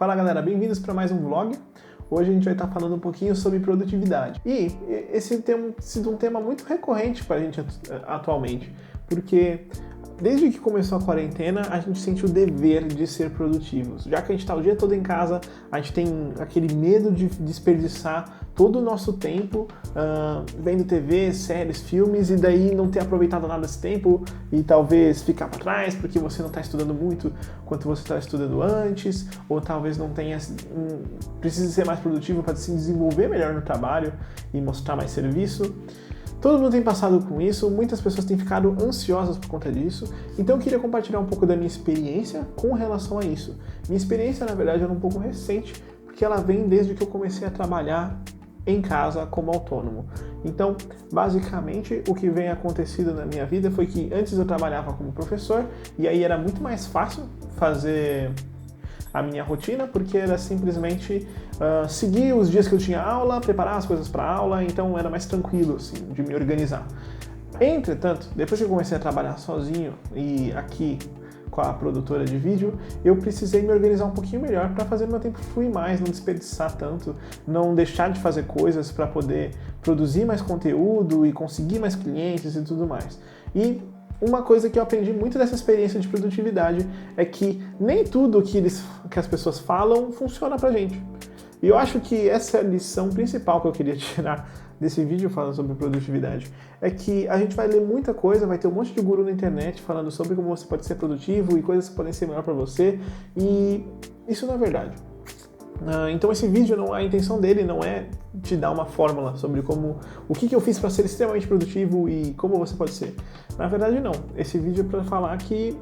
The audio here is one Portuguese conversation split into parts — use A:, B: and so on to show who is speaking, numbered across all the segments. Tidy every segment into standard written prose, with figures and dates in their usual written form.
A: Fala galera, bem-vindos para mais um vlog. Hoje a gente vai estar falando um pouquinho sobre produtividade. E esse tem sido um tema muito recorrente para a gente atualmente, porque desde que começou a quarentena, a gente sente o dever de ser produtivos. Já que a gente está o dia todo em casa, a gente tem aquele medo de desperdiçar todo o nosso tempo vendo TV, séries, filmes, e daí não ter aproveitado nada desse tempo e talvez ficar para trás porque você não está estudando muito quanto você está estudando antes, ou talvez não tenha, precise ser mais produtivo para se desenvolver melhor no trabalho e mostrar mais serviço. Todo mundo tem passado com isso, muitas pessoas têm ficado ansiosas por conta disso, então eu queria compartilhar um pouco da minha experiência com relação a isso. Minha experiência, na verdade, é um pouco recente, porque ela vem desde que eu comecei a trabalhar em casa como autônomo. Então, basicamente, o que vem acontecido na minha vida foi que antes eu trabalhava como professor, e aí era muito mais fácil fazer a minha rotina, porque era simplesmente seguir os dias que eu tinha aula, preparar as coisas para aula, então era mais tranquilo assim, de me organizar. Entretanto, depois que eu comecei a trabalhar sozinho e aqui com a produtora de vídeo, eu precisei me organizar um pouquinho melhor para fazer meu tempo fluir mais, não desperdiçar tanto, não deixar de fazer coisas para poder produzir mais conteúdo e conseguir mais clientes e tudo mais. E uma coisa que eu aprendi muito dessa experiência de produtividade é que nem tudo que as pessoas falam funciona pra gente. E eu acho que essa é a lição principal que eu queria tirar desse vídeo falando sobre produtividade. É que a gente vai ler muita coisa, vai ter um monte de guru na internet falando sobre como você pode ser produtivo e coisas que podem ser melhor pra você, e isso não é verdade. Então esse vídeo, a intenção dele não é te dar uma fórmula sobre o que eu fiz para ser extremamente produtivo e como você pode ser. Na verdade não, esse vídeo é para falar que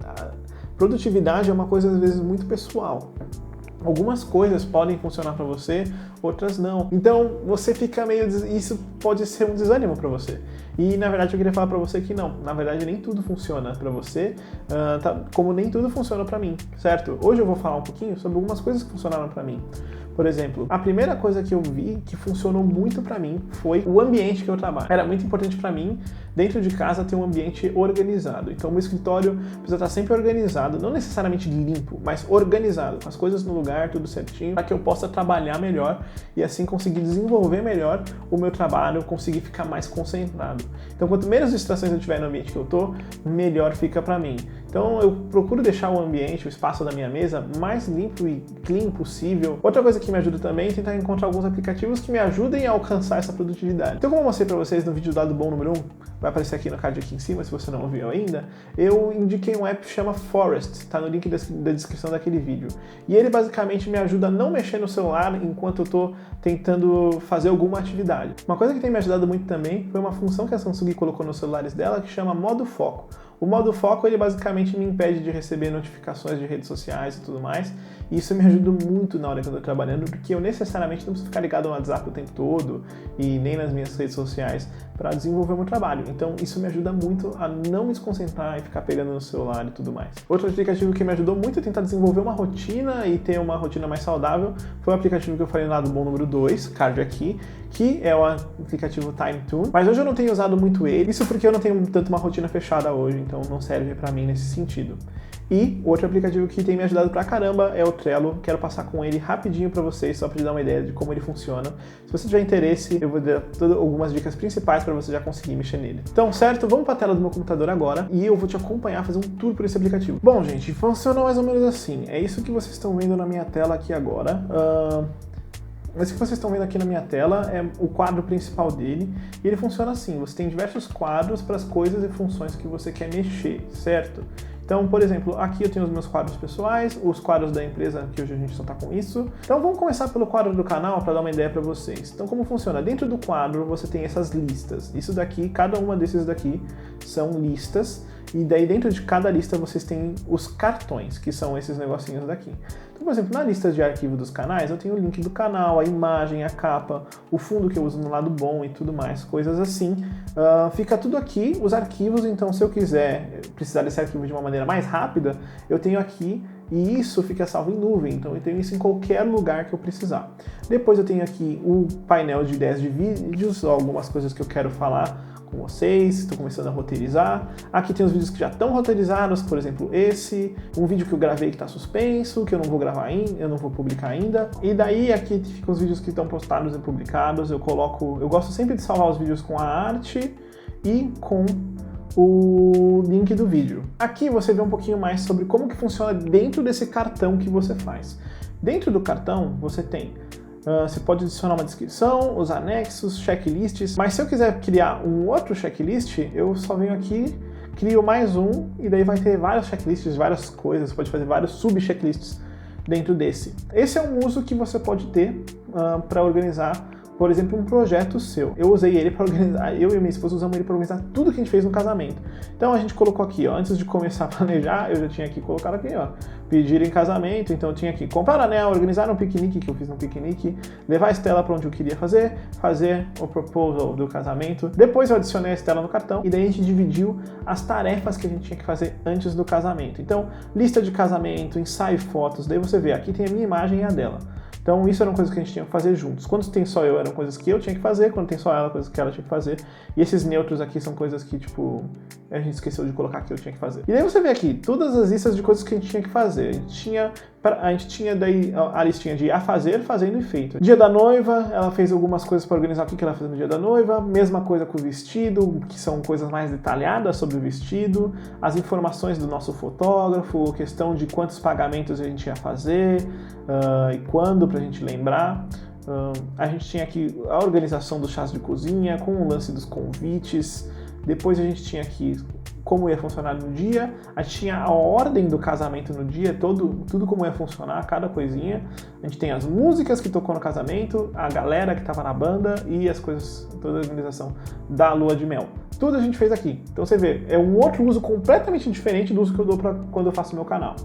A: a produtividade é uma coisa às vezes muito pessoal. Algumas coisas podem funcionar para você, outras não. Então você fica isso pode ser um desânimo para você. E na verdade eu queria falar para você que não, na verdade nem tudo funciona para você, como nem tudo funciona para mim, certo? Hoje eu vou falar um pouquinho sobre algumas coisas que funcionaram para mim. Por exemplo, a primeira coisa que eu vi que funcionou muito pra mim foi o ambiente que eu trabalho. Era muito importante pra mim, dentro de casa, ter um ambiente organizado. Então, o meu escritório precisa estar sempre organizado, não necessariamente limpo, mas organizado, com as coisas no lugar, tudo certinho, para que eu possa trabalhar melhor e assim conseguir desenvolver melhor o meu trabalho, conseguir ficar mais concentrado. Então, quanto menos distrações eu tiver no ambiente que eu tô, melhor fica pra mim. Então, eu procuro deixar o ambiente, o espaço da minha mesa, mais limpo e clean possível. Outra coisa que me ajuda também é tentar encontrar alguns aplicativos que me ajudem a alcançar essa produtividade. Então, como eu mostrei para vocês no vídeo do Lado Bom número 1, vai aparecer aqui no card aqui em cima, se você não ouviu ainda, eu indiquei um app que chama Forest, tá no link da descrição daquele vídeo. E ele basicamente me ajuda a não mexer no celular enquanto eu tô tentando fazer alguma atividade. Uma coisa que tem me ajudado muito também foi uma função que a Samsung colocou nos celulares dela que chama Modo Foco. O modo foco, ele basicamente me impede de receber notificações de redes sociais e tudo mais, e isso me ajuda muito na hora que eu estou trabalhando, porque eu necessariamente não preciso ficar ligado no WhatsApp o tempo todo e nem nas minhas redes sociais para desenvolver o meu trabalho. Então isso me ajuda muito a não me desconcentrar e ficar pegando no celular e tudo mais. Outro aplicativo que me ajudou muito a tentar desenvolver uma rotina e ter uma rotina mais saudável foi o aplicativo que eu falei no Lado Bom número 2, card aqui, que é o aplicativo TimeTune, mas hoje eu não tenho usado muito ele, isso porque eu não tenho tanto uma rotina fechada hoje, então não serve pra mim nesse sentido. E outro aplicativo que tem me ajudado pra caramba é o Trello. Quero passar com ele rapidinho pra vocês, só pra te dar uma ideia de como ele funciona. Se você tiver interesse, eu vou dar algumas dicas principais pra você já conseguir mexer nele. Então, certo? Vamos pra tela do meu computador agora e eu vou te acompanhar, fazer um tour por esse aplicativo. Bom, gente, funciona mais ou menos assim. É isso que vocês estão vendo na minha tela aqui agora. Esse que vocês estão vendo aqui na minha tela é o quadro principal dele, e ele funciona assim: você tem diversos quadros para as coisas e funções que você quer mexer, certo? Então, por exemplo, aqui eu tenho os meus quadros pessoais, os quadros da empresa, que hoje a gente só está com isso. Então vamos começar pelo quadro do canal para dar uma ideia para vocês. Então, como funciona? Dentro do quadro você tem essas listas. Isso daqui, cada uma desses daqui são listas, e daí dentro de cada lista vocês têm os cartões, que são esses negocinhos daqui. Então, por exemplo, na lista de arquivo dos canais, eu tenho o link do canal, a imagem, a capa, o fundo que eu uso no Lado Bom e tudo mais, coisas assim. Fica tudo aqui, os arquivos, então se eu quiser precisar desse arquivo de uma maneira mais rápida, eu tenho aqui, e isso fica salvo em nuvem, então eu tenho isso em qualquer lugar que eu precisar. Depois eu tenho aqui o painel de ideias de vídeos, algumas coisas que eu quero falar com vocês, estou começando a roteirizar. Aqui tem os vídeos que já estão roteirizados, por exemplo, esse, um vídeo que eu gravei que está suspenso, que eu não vou gravar ainda, eu não vou publicar ainda. E daí aqui ficam os vídeos que estão postados e publicados. Eu gosto sempre de salvar os vídeos com a arte e com o link do vídeo. Aqui você vê um pouquinho mais sobre como que funciona dentro desse cartão que você faz. Dentro do cartão você tem você pode adicionar uma descrição, os anexos, checklists, mas se eu quiser criar um outro checklist, eu só venho aqui, crio mais um, e daí vai ter vários checklists, várias coisas, você pode fazer vários sub-checklists dentro desse. Esse é um uso que você pode ter para organizar, por exemplo, um projeto seu. Eu usei ele para organizar, eu e minha esposa usamos ele para organizar tudo que a gente fez no casamento. Então a gente colocou aqui, ó, antes de começar a planejar, eu já tinha aqui colocado aqui, ó, pedir em casamento, então eu tinha aqui comprar anel, organizar um piquenique, que eu fiz no piquenique, levar a Estela para onde eu queria fazer o proposal do casamento. Depois eu adicionei a Estela no cartão e daí a gente dividiu as tarefas que a gente tinha que fazer antes do casamento. Então, lista de casamento, ensaio, fotos, daí você vê, aqui tem a minha imagem e a dela. Então isso eram coisas que a gente tinha que fazer juntos. Quando tem só eu, eram coisas que eu tinha que fazer. Quando tem só ela, coisas que ela tinha que fazer. E esses neutros aqui são coisas que, tipo, a gente esqueceu de colocar que eu tinha que fazer. E daí você vê aqui todas as listas de coisas que a gente tinha que fazer. A gente tinha daí a listinha de a fazer, fazendo e feito. Dia da noiva, ela fez algumas coisas para organizar o que ela ia fazer no dia da noiva. Mesma coisa com o vestido, que são coisas mais detalhadas sobre o vestido. As informações do nosso fotógrafo, questão de quantos pagamentos a gente ia fazer e quando, pra gente lembrar. A gente tinha aqui a organização dos chás de cozinha, com o lance dos convites. Depois a gente tinha aqui como ia funcionar no dia, a gente tinha a ordem do casamento no dia, tudo como ia funcionar, cada coisinha. A gente tem as músicas que tocou no casamento, a galera que estava na banda e as coisas, toda a organização da lua de mel. Tudo a gente fez aqui. Então você vê, é um outro uso completamente diferente do uso que eu dou quando eu faço meu canal.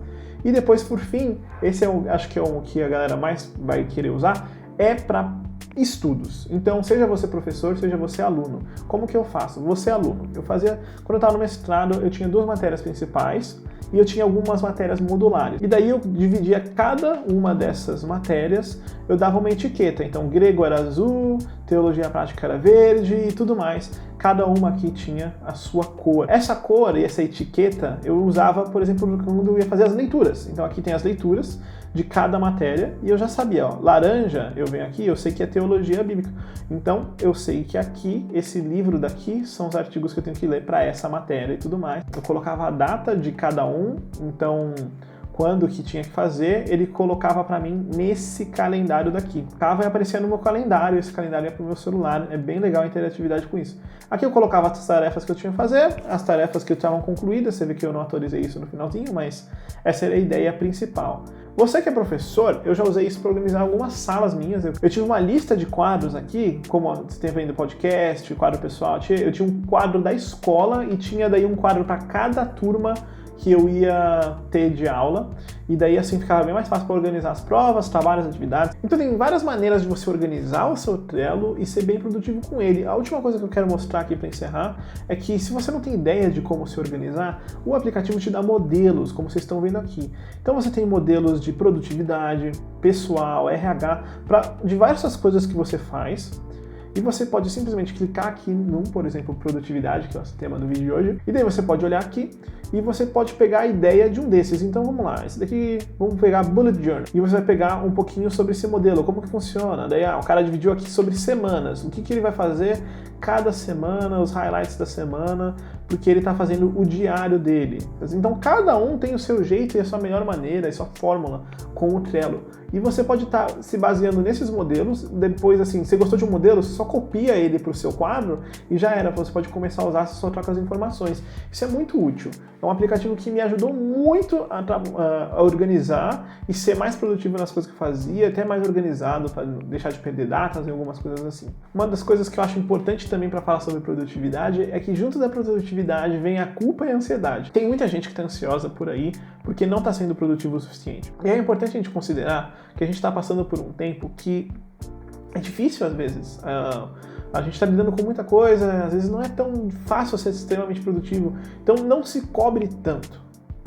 A: E depois, por fim, esse acho que é o que a galera mais vai querer usar, é para estudos. Então, seja você professor, seja você aluno. Como que eu faço? Você aluno. Quando eu estava no mestrado, eu tinha 2 matérias principais e eu tinha algumas matérias modulares. E daí eu dividia cada uma dessas matérias, eu dava uma etiqueta. Então, grego era azul, teologia prática era verde e tudo mais. Cada uma aqui tinha a sua cor. Essa cor e essa etiqueta eu usava, por exemplo, quando eu ia fazer as leituras. Então aqui tem as leituras de cada matéria e eu já sabia, ó, laranja, eu venho aqui, eu sei que é teologia bíblica. Então eu sei que aqui, esse livro daqui, são os artigos que eu tenho que ler para essa matéria e tudo mais. Eu colocava a data de cada um, então quando que tinha que fazer, ele colocava para mim nesse calendário daqui. Ficava e aparecia no meu calendário, esse calendário ia pro meu celular, é bem legal a interatividade com isso. Aqui eu colocava as tarefas que eu tinha que fazer, as tarefas que estavam concluídas, você vê que eu não atualizei isso no finalzinho, mas essa era a ideia principal. Você que é professor, eu já usei isso para organizar algumas salas minhas. Eu tive uma lista de quadros aqui, como você tem vendo podcast, quadro pessoal, eu tinha um quadro da escola e tinha daí um quadro para cada turma que eu ia ter de aula, e daí assim ficava bem mais fácil para organizar as provas, trabalhos, atividades. Então tem várias maneiras de você organizar o seu Trello e ser bem produtivo com ele. A última coisa que eu quero mostrar aqui para encerrar é que se você não tem ideia de como se organizar, o aplicativo te dá modelos, como vocês estão vendo aqui. Então você tem modelos de produtividade, pessoal, RH, para diversas coisas que você faz. E você pode simplesmente clicar aqui num, por exemplo, produtividade, que é o tema do vídeo de hoje, e daí você pode olhar aqui e você pode pegar a ideia de um desses. Então vamos lá, esse daqui, vamos pegar Bullet Journal, e você vai pegar um pouquinho sobre esse modelo, como que funciona. Daí o cara dividiu aqui sobre semanas, o que ele vai fazer cada semana, os highlights da semana, porque ele está fazendo o diário dele. Então cada um tem o seu jeito e a sua melhor maneira, a sua fórmula com o Trello. E você pode estar se baseando nesses modelos, depois assim, você gostou de um modelo, você só copia ele para o seu quadro e já era, você pode começar a usar, você só troca as informações. Isso é muito útil. É um aplicativo que me ajudou muito a organizar e ser mais produtivo nas coisas que eu fazia, até mais organizado para deixar de perder datas e algumas coisas assim. Uma das coisas que eu acho importante também para falar sobre produtividade é que junto da produtividade vem a culpa e a ansiedade. Tem muita gente que está ansiosa por aí porque não está sendo produtivo o suficiente. E é importante a gente considerar que a gente está passando por um tempo que é difícil às vezes. A gente está lidando com muita coisa, às vezes não é tão fácil ser extremamente produtivo. Então não se cobre tanto.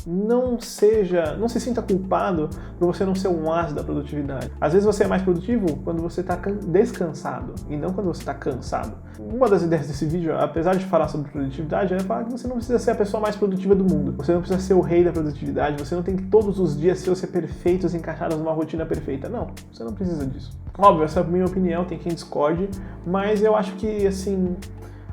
A: não se sinta culpado por você não ser um as da produtividade. Às vezes você é mais produtivo quando você está descansado e não quando você está cansado. Uma das ideias desse vídeo, apesar de falar sobre produtividade, é falar que você não precisa ser a pessoa mais produtiva do mundo. Você não precisa ser o rei da produtividade, você não tem que todos os dias ser perfeitos, encaixados numa rotina perfeita. Não, você não precisa disso. Óbvio, essa é a minha opinião, tem quem discorde, mas eu acho que, assim,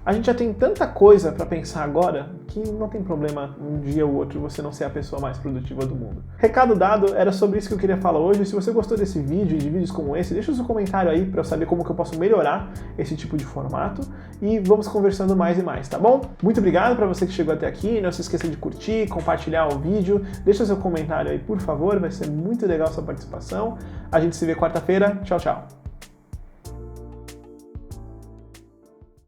A: a gente já tem tanta coisa para pensar agora que não tem problema um dia ou outro você não ser a pessoa mais produtiva do mundo. Recado dado, era sobre isso que eu queria falar hoje. Se você gostou desse vídeo e de vídeos como esse, deixa o seu comentário aí para eu saber como que eu posso melhorar esse tipo de formato e vamos conversando mais e mais, tá bom? Muito obrigado para você que chegou até aqui, não se esqueça de curtir, compartilhar o vídeo, deixa o seu comentário aí, por favor, vai ser muito legal a sua participação. A gente se vê quarta-feira, tchau, tchau!